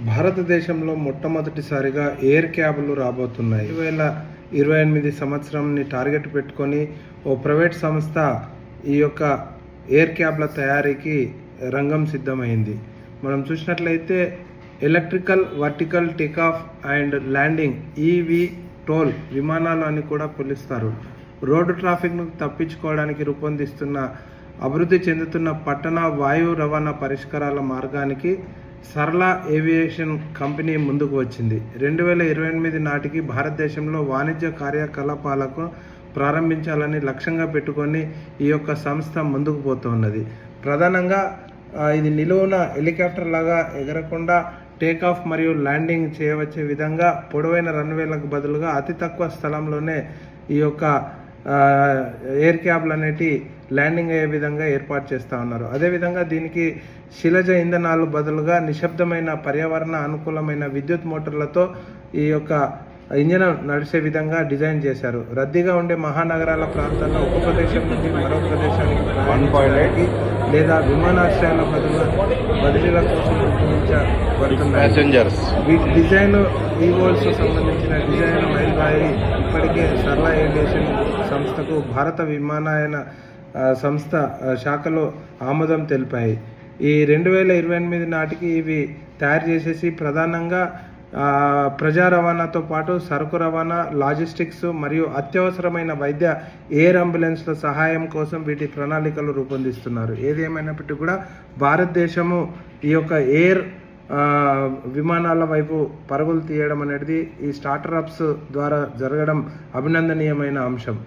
భారతదేశంలో మొట్టమొదటిసారిగా ఎయిర్ క్యాబ్లు రాబోతున్నాయి. 2028 సంవత్సరంని టార్గెట్ పెట్టుకొని ఓ ప్రైవేట్ సంస్థ ఈ యొక్క ఎయిర్ క్యాబ్ల తయారీకి రంగం సిద్ధమైంది. మనం చూసినట్లయితే electrical vertical takeoff and landing eVTOL విమానాలు అని కూడా పిలుస్తారు. రోడ్డు ట్రాఫిక్ను తప్పించుకోవడానికి రూపొందిస్తున్న అభివృద్ధి చెందుతున్న పట్టణ వాయు రవాణా పరిష్కారాల మార్గానికి సరళ ఏవియేషన్ కంపెనీ ముందుకు వచ్చింది. 2028 నాటికి భారతదేశంలో వాణిజ్య కార్యకలాపాలకు ప్రారంభించాలని లక్ష్యంగా పెట్టుకొని ఈ యొక్క సంస్థ ముందుకు పోతున్నది. ప్రధానంగా ఇది నిలువున హెలికాప్టర్ లాగా ఎగరకుండా టేకాఫ్ మరియు ల్యాండింగ్ చేయవచ్చే విధంగా పొడవైన రన్వేలకు బదులుగా అతి తక్కువ స్థలంలోనే ఈ యొక్క ఎయిర్ క్యాబ్లు అనేటి ల్యాండింగ్ అయ్యే విధంగా ఏర్పాటు చేస్తూ ఉన్నారు. అదేవిధంగా దీనికి శిలజ ఇంధనాలు బదులుగా నిశ్శబ్దమైన పర్యావరణ అనుకూలమైన విద్యుత్ మోటార్లతో ఈ యొక్క ఇంజన్ నడిచే విధంగా డిజైన్ చేశారు. రద్దీగా ఉండే మహానగరాల ప్రాంతాల్లో ఒక ప్రదేశం నుండి మరో ప్రదేశానికి ప్రయాణించడానికి లేదా విమానాశ్రయాల బదిలీల కోసం రూపొందించబడుతున్నాయి. వీటి డిజైన్ ఈవోల్స్ సంబంధించిన డిజైన్ మైలురాయి ఇప్పటికే సరళ ఏవియేషన్ సంస్థకు భారత విమానయాన సంస్థ శాఖలో ఆమోదం తెలిపాయి. ఈ 2028 నాటికి ఇవి తయారు చేసేసి ప్రధానంగా ప్రజా రవాణాతో పాటు సరుకు రవాణా, లాజిస్టిక్స్ మరియు అత్యవసరమైన వైద్య ఎయిర్ అంబులెన్స్ల సహాయం కోసం వీటి ప్రణాళికలు రూపొందిస్తున్నారు. ఏది ఏమైనప్పటికీ కూడా భారతదేశము ఈ యొక్క ఎయిర్ విమానాల వైపు పరుగులు తీయడం అనేది ఈ స్టార్టప్స్ ద్వారా జరగడం అభినందనీయమైన అంశం.